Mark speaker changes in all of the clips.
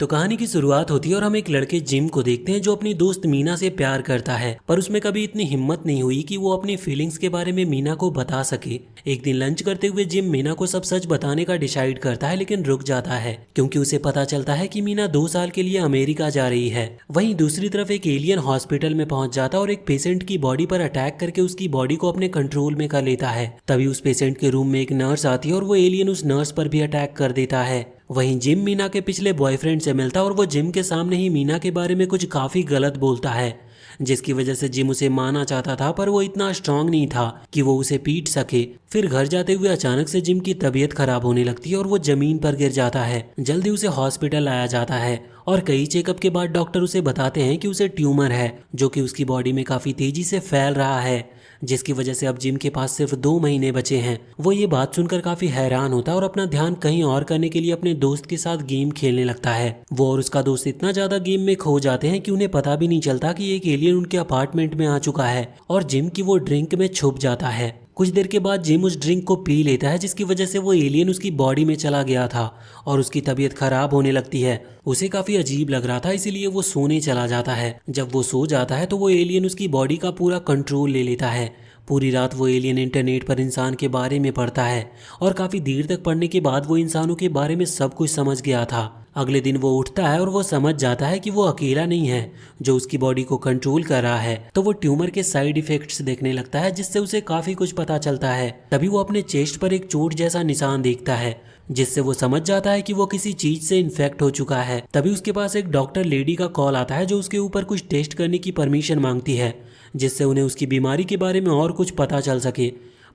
Speaker 1: तो कहानी की शुरुआत होती है और हम एक लड़के जिम को देखते हैं जो अपनी दोस्त मीना से प्यार करता है, पर उसमें कभी इतनी हिम्मत नहीं हुई कि वो अपनी फीलिंग्स के बारे में मीना को बता सके। एक दिन लंच करते हुए जिम मीना को सब सच बताने का डिसाइड करता है, लेकिन रुक जाता है क्योंकि उसे पता चलता है कि मीना 2 साल के लिए अमेरिका जा रही है। वहीं दूसरी तरफ एक एलियन हॉस्पिटल में पहुंच जाता है और एक पेशेंट की बॉडी पर अटैक करके उसकी बॉडी को अपने कंट्रोल में कर लेता है। तभी उस पेशेंट के रूम में एक नर्स आती है और वो एलियन उस नर्स पर भी अटैक कर देता है। वहीं जिम मीना के पिछले बॉयफ्रेंड से मिलता और वो जिम के सामने ही मीना के बारे में कुछ काफी गलत बोलता है, जिसकी वजह से जिम उसे मारना चाहता था, पर वो इतना स्ट्रांग नहीं था कि वो उसे पीट सके। फिर घर जाते हुए अचानक से जिम की तबीयत खराब होने लगती है और वो जमीन पर गिर जाता है। जल्दी उसे हॉस्पिटल लाया जाता है और कई चेकअप के बाद डॉक्टर उसे बताते हैं कि उसे ट्यूमर है जो कि उसकी बॉडी में काफी तेजी से फैल रहा है, जिसकी वजह से अब जिम के पास सिर्फ 2 महीने बचे हैं। वो ये बात सुनकर काफी हैरान होता है और अपना ध्यान कहीं और करने के लिए अपने दोस्त के साथ गेम खेलने लगता है। वो और उसका दोस्त इतना ज्यादा गेम में खो जाते हैं कि उन्हें पता भी नहीं चलता कि एक एलियन उनके अपार्टमेंट में आ चुका है और जिम की वो ड्रिंक में छुप जाता है। कुछ देर के बाद जिम उस ड्रिंक को पी लेता है, जिसकी वजह से वो एलियन उसकी बॉडी में चला गया था और उसकी तबीयत खराब होने लगती है। उसे काफी अजीब लग रहा था, इसीलिए वो सोने चला जाता है। जब वो सो जाता है तो वो एलियन उसकी बॉडी का पूरा कंट्रोल ले लेता है। पूरी रात वो एलियन इंटरनेट पर इंसान के बारे में पढ़ता है और काफी देर तक पढ़ने के बाद वो इंसानों के बारे में सब कुछ समझ गया था। अगले दिन वो उठता है और वो समझ जाता है कि वो अकेला नहीं है जो उसकी बॉडी को कंट्रोल कर रहा है। तो वो ट्यूमर के साइड इफेक्ट्स देखने लगता है, जिससे उसे काफी कुछ पता चलता है। तभी वो अपने चेस्ट पर एक चोट जैसा निशान देखता है, जिससे वो समझ जाता है कि वो किसी चीज से इन्फेक्ट हो चुका है। तभी उसके पास एक डॉक्टर लेडी का कॉल आता है जो उसके ऊपर कुछ टेस्ट करने की परमिशन मांगती है, जिससे उन्हें उसकी बीमारी के बारे में और कुछ पता चल सके।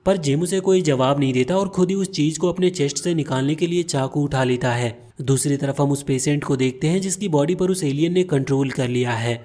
Speaker 1: पर जिम उसे कोई जवाब नहीं देता और खुद ही उस चीज को अपने चेस्ट से निकालने के लिए चाकू उठा लेता है। दूसरी तरफ हम उस पेशेंट को देखते हैं जिसकी बॉडी पर उस एलियन ने कंट्रोल कर लिया है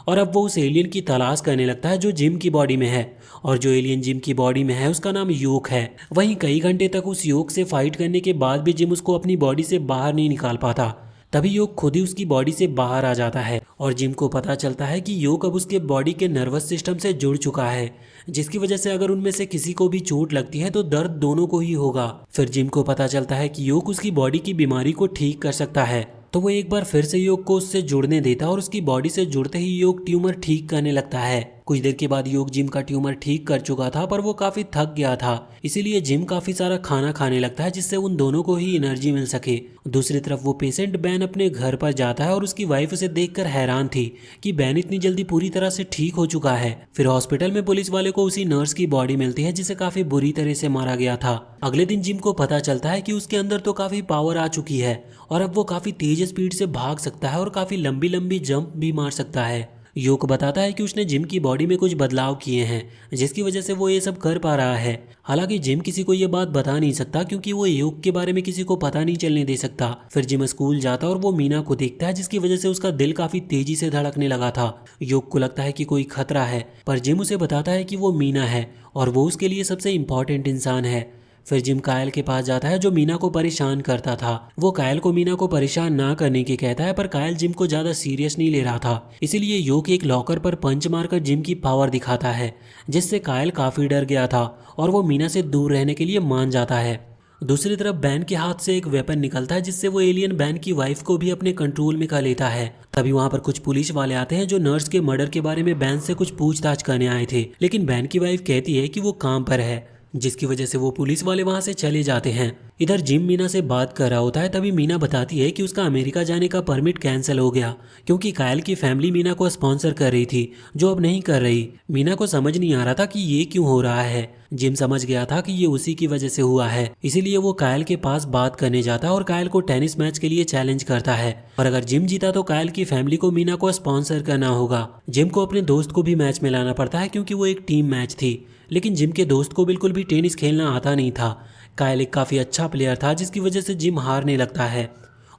Speaker 1: और अब वो उस एलियन की तलाश करने लगता है जो जिम की बॉडी में है। और जो एलियन जिम की बॉडी में है उसका नाम योग है। वहीं कई घंटे तक उस योग से फाइट करने के बाद भी जिम उसको अपनी बॉडी से बाहर नहीं निकाल पाता। तभी योग खुद ही उसकी बॉडी से बाहर आ जाता है और जिम को पता चलता है कि योग अब उसके बॉडी के नर्वस सिस्टम से जुड़ चुका है, जिसकी वजह से अगर उनमें से किसी को भी चोट लगती है तो दर्द दोनों को ही होगा। फिर जिम को पता चलता है कि योग उसकी बॉडी की बीमारी को ठीक कर सकता है, तो वो एक बार फिर से योग को उससे जुड़ने देता है और उसकी बॉडी से जुड़ते ही योग ट्यूमर ठीक करने लगता है। कुछ देर के बाद योग जिम का ट्यूमर ठीक कर चुका था, पर वो काफी थक गया था, इसीलिए जिम काफी सारा खाना खाने लगता है जिससे उन दोनों को ही एनर्जी मिल सके। दूसरी तरफ वो पेशेंट बैन अपने घर पर जाता है और उसकी वाइफ उसे देखकर हैरान थी कि बैन इतनी जल्दी पूरी तरह से ठीक हो चुका है। फिर हॉस्पिटल में पुलिस वाले को उसी नर्स की बॉडी मिलती है जिसे काफी बुरी तरह से मारा गया था। अगले दिन जिम को पता चलता है कि उसके अंदर तो काफी पावर आ चुकी है और अब वो काफी तेज स्पीड से भाग सकता है और काफी लंबी लंबी जंप भी मार सकता है। योग बताता है कि उसने जिम की बॉडी में कुछ बदलाव किए हैं जिसकी वजह से वो ये सब कर पा रहा है। हालांकि जिम किसी को ये बात बता नहीं सकता क्योंकि वो योग के बारे में किसी को पता नहीं चलने दे सकता। फिर जिम स्कूल जाता और वो मीना को देखता है जिसकी वजह से उसका दिल काफी तेजी से धड़कने लगा था। योग को लगता है कि कोई खतरा है, पर जिम उसे बताता है कि वो मीना है और वो उसके लिए सबसे इम्पोर्टेंट इंसान है। फिर जिम कायल के पास जाता है जो मीना को परेशान करता था। वो कायल को मीना को परेशान ना करने की कहता है, पर कायल जिम को ज्यादा सीरियस नहीं ले रहा था, इसीलिए योग एक लॉकर पर पंच मारकर जिम की पावर दिखाता है, जिससे कायल काफी डर गया था और वो मीना से दूर रहने के लिए मान जाता है। दूसरी तरफ बैन के हाथ से एक वेपन निकलता है जिससे वो एलियन बैन की वाइफ को भी अपने कंट्रोल में कर लेता है। तभी वहां पर कुछ पुलिस वाले आते हैं जो नर्स के मर्डर के बारे में बैन से कुछ पूछताछ करने आए थे, लेकिन बैन की वाइफ कहती है कि वो काम पर है, जिसकी वजह से वो पुलिस वाले वहां से चले जाते हैं। इधर जिम मीना से बात कर रहा होता है, तभी मीना बताती है कि उसका अमेरिका जाने का परमिट कैंसिल हो गया क्योंकि कायल की फैमिली मीना को स्पॉन्सर कर रही थी जो अब नहीं कर रही। मीना को समझ नहीं आ रहा था कि ये क्यों हो रहा है। जिम समझ गया था कि ये उसी की वजह से हुआ है, इसीलिए वो कायल के पास बात करने जाता है और कायल को टेनिस मैच के लिए चैलेंज करता है। और अगर जिम जीता तो कायल की फैमिली को मीना को स्पॉन्सर करना होगा। जिम को अपने दोस्त को भी मैच में लाना पड़ता है क्योंकि वो एक टीम मैच थी, लेकिन जिम के दोस्त को बिल्कुल भी टेनिस खेलना आता नहीं था। कायल एक काफ़ी अच्छा प्लेयर था जिसकी वजह से जिम हारने लगता है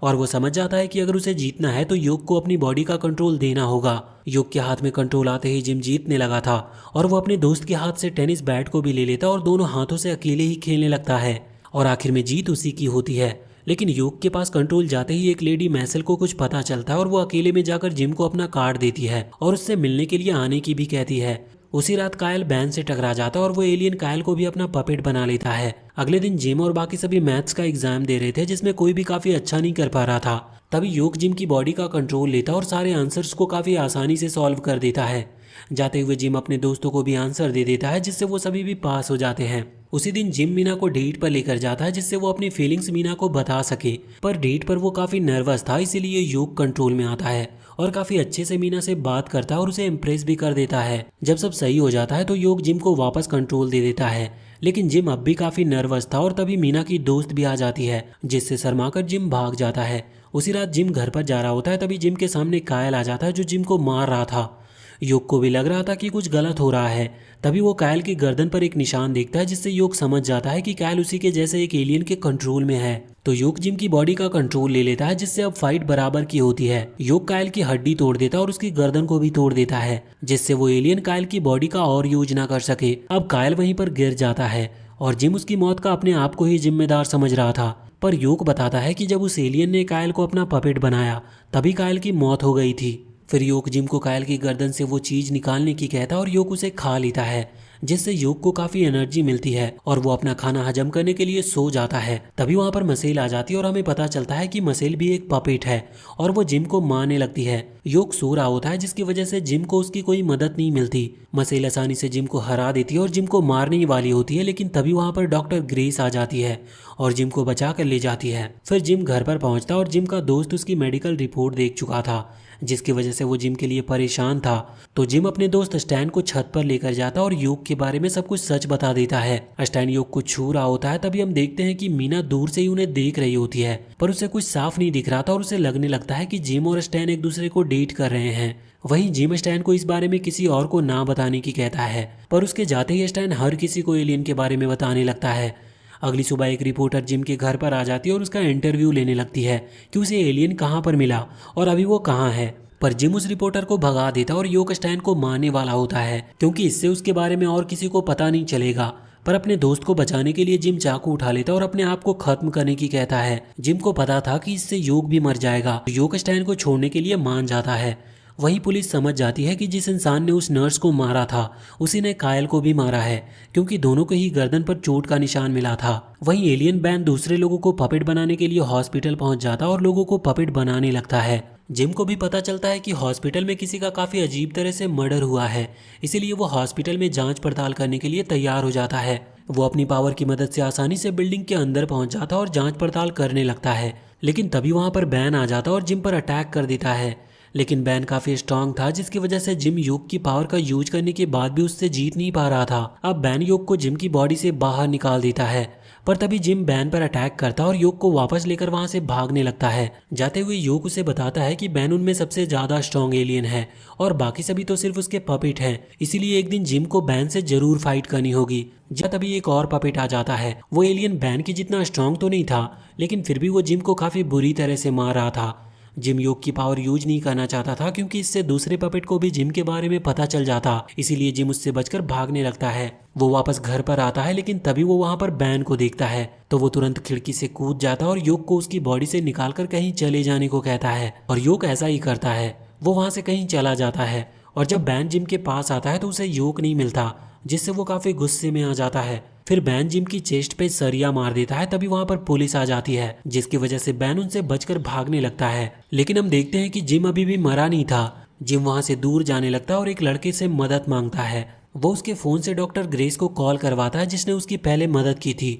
Speaker 1: और वो समझ जाता है कि अगर उसे जीतना है तो योग को अपनी बॉडी का कंट्रोल देना होगा। योग के हाथ में कंट्रोल आते ही जिम जीतने लगा था और वो अपने दोस्त के हाथ से टेनिस बैट को भी ले लेता और दोनों हाथों से अकेले ही खेलने लगता है और आखिर में जीत उसी की होती है। लेकिन योग के पास कंट्रोल जाते ही एक लेडी मैसेल को कुछ पता चलता है और वो अकेले में जाकर जिम को अपना कार्ड देती है और उससे मिलने के लिए आने की भी कहती है। उसी रात कायल बैन से टकरा जाता है और वो एलियन कायल को भी अपना पपेट बना लेता है। अगले दिन जिम और बाकी सभी मैथ्स का एग्जाम दे रहे थे जिसमें कोई भी काफी अच्छा नहीं कर पा रहा था। तभी योग जिम की बॉडी का कंट्रोल लेता और सारे आंसर्स को काफी आसानी से सॉल्व कर देता है। जाते हुए जिम अपने दोस्तों को भी आंसर दे देता है जिससे वो सभी भी पास हो जाते हैं। उसी दिन जिम मीना को डेट पर लेकर जाता है जिससे वो अपनी फीलिंग्स मीना को बता सके, पर डेट पर वो काफी नर्वस था इसीलिए योग कंट्रोल में आता है और काफी अच्छे से मीना से बात करता है और उसे इम्प्रेस भी कर देता है। जब सब सही हो जाता है तो योग जिम को वापस कंट्रोल दे देता है, लेकिन जिम अब भी काफी नर्वस था और तभी मीना की दोस्त भी आ जाती है जिससे शर्माकर जिम भाग जाता है। उसी रात जिम घर पर जा रहा होता है तभी जिम के सामने कायल आ जाता है जो जिम को मार रहा था। योग को भी लग रहा था कि कुछ गलत हो रहा है। तभी वो कायल की गर्दन पर एक निशान देखता है जिससे योग समझ जाता है कि कायल उसी के जैसे एक एलियन के कंट्रोल में है। तो योग जिम की बॉडी का कंट्रोल ले लेता है जिससे अब फाइट बराबर की होती है। योग कायल की हड्डी तोड़ देता है और उसकी गर्दन को भी तोड़ देता है जिससे वो एलियन कायल की बॉडी का और यूज ना कर सके। अब कायल वहीं पर गिर जाता है और जिम उसकी मौत का अपने आप को ही जिम्मेदार समझ रहा था, पर योग बताता है कि जब उस एलियन ने कायल को अपना पपेट बनाया तभी कायल की मौत हो गई थी। फिर योग जिम को कायल की गर्दन से वो चीज निकालने की कहता है और योग उसे खा लेता है जिससे योग को काफी एनर्जी मिलती है और वो अपना खाना हजम करने के लिए सो जाता है। तभी वहां पर मसेल आ जाती है और हमें पता चलता है कि मसेल भी एक पपेट है और वो जिम को मारने लगती है। योग सो रहा होता है जिसकी वजह से जिम को उसकी कोई मदद नहीं मिलती। मसेल आसानी से जिम को हरा देती है और जिम को मारने ही वाली होती है, लेकिन तभी वहां पर डॉक्टर ग्रेस आ जाती है और जिम को बचा कर ले जाती है। फिर जिम घर पर पहुंचता और जिम का दोस्त उसकी मेडिकल रिपोर्ट देख चुका था जिसकी वजह से वो जिम के लिए परेशान था। तो जिम अपने दोस्त स्टैन को छत पर लेकर जाता और योग के बारे में सब कुछ सच बता देता है। स्टैन योग को छू रहा होता है तभी हम देखते हैं कि मीना दूर से ही उन्हें देख रही होती है, पर उसे कुछ साफ नहीं दिख रहा था और उसे लगने लगता है कि जिम और स्टैन एक दूसरे को डेट कर रहे हैं। वहीं जिम स्टैन को इस बारे में किसी और को ना बताने की कहता है, पर उसके जाते ही स्टैन हर किसी को एलियन के बारे में बताने लगता है। अगली सुबह एक रिपोर्टर जिम के घर पर आ जाती है और उसका इंटरव्यू लेने लगती है कि उसे एलियन कहाँ पर मिला और अभी वो कहाँ है। पर जिम उस रिपोर्टर को भगा देता और योग स्टैन को मारने वाला होता है क्योंकि इससे उसके बारे में और किसी को पता नहीं चलेगा। पर अपने दोस्त को बचाने के लिए जिम चाकू उठा लेता और अपने आप को खत्म करने की कहता है। जिम को पता था कि इससे योग भी मर जाएगा, तो योग स्टैन को छोड़ने के लिए मान जाता है। वहीं पुलिस समझ जाती है कि जिस इंसान ने उस नर्स को मारा था उसी ने कायल को भी मारा है क्योंकि दोनों को ही गर्दन पर चोट का निशान मिला था। वहीं एलियन बैन दूसरे लोगों को पपेट बनाने के लिए हॉस्पिटल पहुंच जाता और लोगों को पपेट बनाने लगता है। जिम को भी पता चलता है कि हॉस्पिटल में किसी का काफी अजीब तरह से मर्डर हुआ है, इसीलिए वो हॉस्पिटल में जांच पड़ताल करने के लिए तैयार हो जाता है। वो अपनी पावर की मदद से आसानी से बिल्डिंग के अंदर पहुंच जाता और जांच पड़ताल करने लगता है, लेकिन तभी वहां पर बैन आ जाता और जिम पर अटैक कर देता है। लेकिन बैन काफी स्ट्रांग था जिसकी वजह से जिम योग की पावर का यूज करने के बाद भी उससे जीत नहीं पा रहा था। अब बैन योग को जिम की बॉडी से बाहर निकाल देता है, पर तभी जिम बैन पर अटैक करता और योग को वापस लेकर वहां से भागने लगता है। जाते हुए योग उसे बताता है कि बैन उनमें सबसे ज्यादा स्ट्रांग एलियन है और बाकी सभी तो सिर्फ उसके पपेट हैं, इसीलिए एक दिन जिम को बैन से जरूर फाइट करनी होगी। जब तभी एक और पपेट आ जाता है। वो एलियन बैन की जितना स्ट्रांग तो नहीं था, लेकिन फिर भी वो जिम को काफी बुरी तरह से मार रहा था। जिम योग की पावर यूज नहीं करना चाहता था क्योंकि इससे दूसरे पपेट को भी जिम के बारे में पता चल जाता, इसीलिए जिम उससे बचकर भागने लगता है। वो वापस घर पर आता है, लेकिन तभी वो वहां पर बैन को देखता है तो वो तुरंत खिड़की से कूद जाता और योग को उसकी बॉडी से निकालकर कहीं चले जाने को कहता है और योग ऐसा ही करता है। वो वहां से कहीं चला जाता है और जब बैन जिम के पास आता है तो उसे योग नहीं मिलता, जिससे वो काफी गुस्से में आ जाता है। फिर बैन जिम की चेस्ट पे सरिया मार देता है। तभी वहां पर पुलिस आ जाती है जिसकी वजह से बैन उनसे बचकर भागने लगता है, लेकिन हम देखते हैं कि जिम अभी भी मरा नहीं था। जिम वहां से दूर जाने लगता है और एक लड़के से मदद मांगता है। वो उसके फोन से डॉक्टर ग्रेस को कॉल करवाता है जिसने उसकी पहले मदद की थी।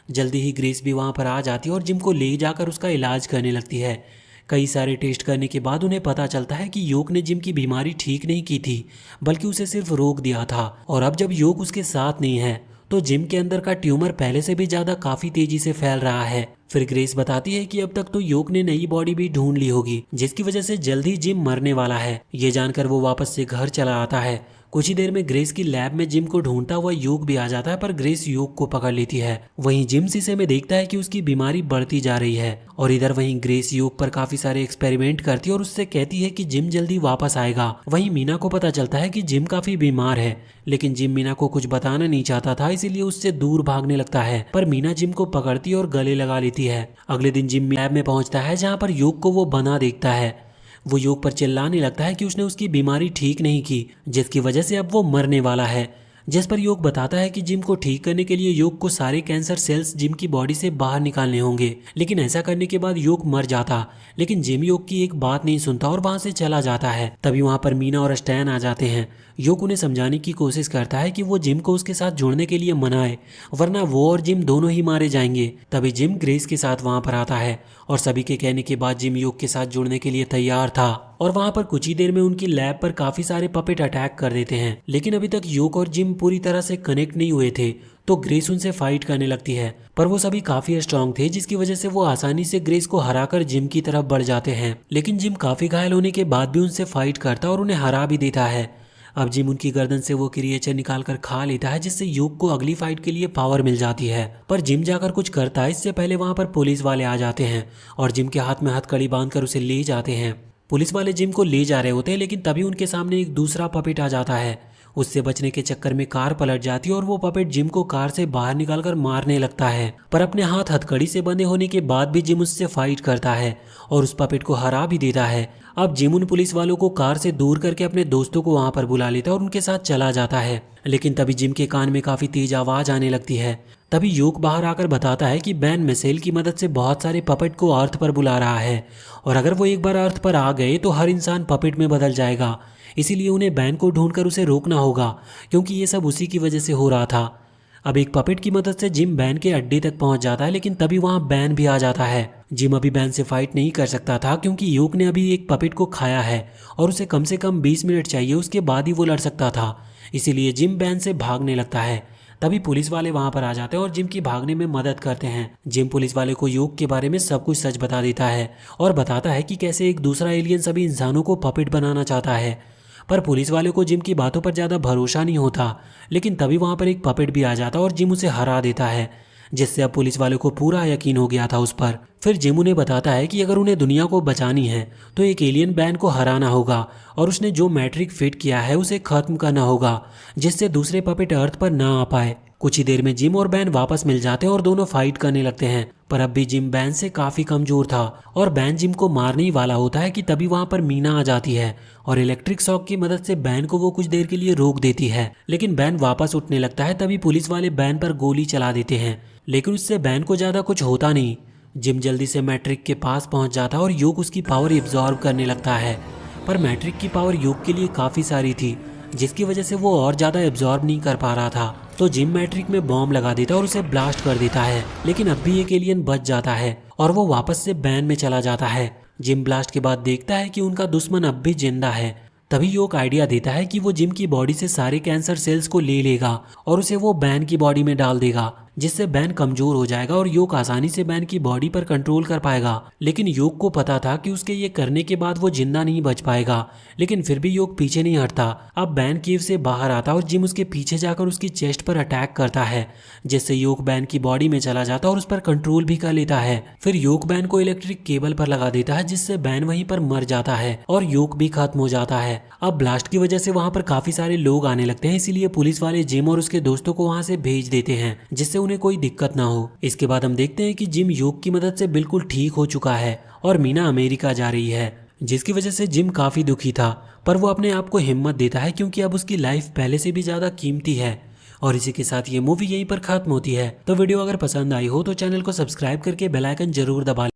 Speaker 1: जल्दी ही ग्रेस भी वहां पर आ जाती है और जिम को ले जाकर उसका इलाज करने लगती है। कई सारे टेस्ट करने के बाद उन्हें पता चलता है कि योग ने जिम की बीमारी ठीक नहीं की थी, बल्कि उसे सिर्फ रोक दिया था। और अब जब योग उसके साथ नहीं है तो जिम के अंदर का ट्यूमर पहले से भी ज्यादा काफी तेजी से फैल रहा है। फिर ग्रेस बताती है कि अब तक तो योग ने नई बॉडी भी ढूंढ ली होगी, जिसकी वजह से जल्द ही जिम मरने वाला है। ये जानकर वो वापस से घर चला आता है। कुछ ही देर में ग्रेस की लैब में जिम को ढूंढता हुआ योग भी आ जाता है, पर ग्रेस योग को पकड़ लेती है। वहीं जिम शीशे में देखता है कि उसकी बीमारी बढ़ती जा रही है और इधर वहीं ग्रेस योग पर काफी सारे एक्सपेरिमेंट करती है और उससे कहती है कि जिम जल्दी वापस आएगा। वहीं मीना को पता चलता है कि जिम काफी बीमार है, लेकिन जिम मीना को कुछ बताना नहीं चाहता था, इसीलिए उससे दूर भागने लगता है। पर मीना जिम को पकड़ती और गले लगा लेती है। अगले दिन जिम लैब में पहुंचता है जहाँ पर योग को वो बना देखता है। वो योग पर चिल्लाने लगता है कि उसने उसकी बीमारी ठीक नहीं की, जिसकी वजह से अब वो मरने वाला है। जिस पर योग बताता है कि जिम को ठीक करने के लिए योग को सारे कैंसर सेल्स जिम की बॉडी से बाहर निकालने होंगे, लेकिन ऐसा करने के बाद योग मर जाता। लेकिन जिम योग की एक बात नहीं सुनता और वहां से चला जाता है। तभी वहां पर मीना और स्टैन आ जाते हैं। योग उन्हें समझाने की कोशिश करता है कि वो जिम को उसके साथ जुड़ने के लिए मनाए, वरना वो और जिम दोनों ही मारे जाएंगे। तभी जिम ग्रेस के साथ वहां पर आता है और सभी के कहने के बाद जिम योग के साथ जुड़ने के लिए तैयार था। और वहां पर कुछ ही देर में उनकी लैब पर काफी सारे पपेट अटैक कर देते हैं, लेकिन अभी तक योग और जिम पूरी तरह से कनेक्ट नहीं हुए थे, तो ग्रेस उनसे फाइट करने लगती है। पर वो सभी काफी स्ट्रांग थे, जिसकी वजह से वो आसानी से ग्रेस को हराकर जिम की तरफ बढ़ जाते हैं। लेकिन जिम काफी घायल होने के बाद भी उनसे फाइट करता और उन्हें हरा भी देता है। अब जिम उनकी गर्दन से वो क्रिएचर निकाल कर खा लेता है, जिससे योग को अगली फाइट के लिए पावर मिल जाती है। पर जिम जाकर कुछ करता है इससे पहले वहां पर पुलिस वाले आ जाते हैं और जिम के हाथ में हथकड़ी बांधकर उसे ले जाते हैं। पुलिस वाले जिम को ले जा रहे होते हैं, लेकिन तभी उनके सामने एक दूसरा पपेट आ जाता है। उससे बचने के चक्कर में कार पलट जाती है और वो पपेट जिम को कार से बाहर निकालकर मारने लगता है। पर अपने हाथ हथकड़ी से बंधे होने के बाद भी जिम उससे फाइट करता है और उस पपेट को हरा भी देता है। अब जिम उन पुलिस वालों को कार से दूर करके अपने दोस्तों को वहां पर बुला लेता है और उनके साथ चला जाता है। लेकिन तभी जिम के कान में काफी तेज आवाज आने लगती है। तभी योग बाहर आकर बताता है कि बैन मिसाइल की मदद से बहुत सारे पपेट को अर्थ पर बुला रहा है, और अगर वो एक बार अर्थ पर आ गए तो हर इंसान पपेट में बदल जाएगा। इसीलिए उन्हें बैन को ढूंढकर उसे रोकना होगा, क्योंकि ये सब उसी की वजह से हो रहा था। अब एक पपेट की मदद से जिम बैन के अड्डे तक पहुंच जाता है, लेकिन तभी वहां बैन भी आ जाता है। जिम अभी बैन से फाइट नहीं कर सकता था, क्योंकि योग ने अभी एक पपेट को खाया है और उसे कम से कम 20 मिनट चाहिए, उसके बाद ही वो लड़ सकता था। इसीलिए जिम बैन से भागने लगता है। तभी पुलिस वाले वहां पर आ जाते हैं और जिम की भागने में मदद करते हैं। जिम पुलिस वाले को योग के बारे में सब कुछ सच बता देता है और बताता है कि कैसे एक दूसरा एलियन सभी इंसानों को पपेट बनाना चाहता है। पर पुलिस वाले को जिम की बातों पर ज़्यादा भरोसा नहीं होता। लेकिन तभी वहां पर एक पपेट भी आ जाता और जिम उसे हरा देता है, जिससे अब पुलिस वाले को पूरा यकीन हो गया था उस पर। फिर जिम उन्हें बताता है कि अगर उन्हें दुनिया को बचानी है तो एक एलियन बैन को हराना होगा, और उसने जो मैट्रिक फिट किया है उसे खत्म करना होगा, जिससे दूसरे पपेट अर्थ पर ना आ पाए। कुछ ही देर में जिम और बैन वापस मिल जाते हैं और दोनों फाइट करने लगते हैं। पर अब भी जिम बैन से काफी कमजोर था और बैन जिम को मारने ही वाला होता है कि तभी वहां पर मीना आ जाती है और इलेक्ट्रिक शॉक की मदद से बैन को वो कुछ देर के लिए रोक देती है। लेकिन बैन वापस उठने लगता है। तभी पुलिस वाले बैन पर गोली चला देते हैं, लेकिन उससे बैन को ज्यादा कुछ होता नहीं। जिम जल्दी से मैट्रिक के पास पहुंच जाता है और योग उसकी पावर एब्जॉर्ब करने लगता है। पर मैट्रिक की पावर योग के लिए काफी सारी थी, जिसकी वजह से वो और ज्यादा एब्जॉर्ब नहीं कर पा रहा था। तो जिम मैट्रिक में बॉम्ब लगा देता है और उसे ब्लास्ट कर देता है। लेकिन अब भी एक एलियन बच जाता है और वो वापस से बैन में चला जाता है। जिम ब्लास्ट के बाद देखता है कि उनका दुश्मन अब भी जिंदा है। तभी योग आइडिया देता है कि वो जिम की बॉडी से सारे कैंसर सेल्स को ले लेगा और उसे वो बैन की बॉडी में डाल देगा, जिससे बैन कमजोर हो जाएगा और योग आसानी से बैन की बॉडी पर कंट्रोल कर पाएगा। लेकिन योग को पता था कि उसके ये करने के बाद वो जिंदा नहीं बच पाएगा, लेकिन फिर भी योग पीछे नहीं हटता। अब बैन केव से बाहर आता और जिम उसके पीछे जाकर उसकी चेस्ट पर अटैक करता है, जिससे योग बैन की बॉडी में चला जाता और उस पर कंट्रोल भी कर लेता है। फिर योग बैन को इलेक्ट्रिक केबल पर लगा देता है, जिससे बैन वहीं पर मर जाता है और योग भी खत्म हो जाता है। अब ब्लास्ट की वजह से वहां पर काफी सारे लोग आने लगते हैं, इसीलिए पुलिस वाले जिम और उसके दोस्तों को वहां से भेज देते हैं, जिससे उन्हें कोई दिक्कत ना हो। इसके बाद हम देखते हैं कि जिम योग की मदद से बिल्कुल ठीक हो चुका है और मीना अमेरिका जा रही है, जिसकी वजह से जिम काफी दुखी था। पर वो अपने आप को हिम्मत देता है, क्योंकि अब उसकी लाइफ पहले से भी ज्यादा कीमती है। और इसी के साथ ये मूवी यहीं पर खत्म होती है। तो वीडियो अगर पसंद आई हो तो चैनल को सब्सक्राइब करके बेल आइकन जरूर दबा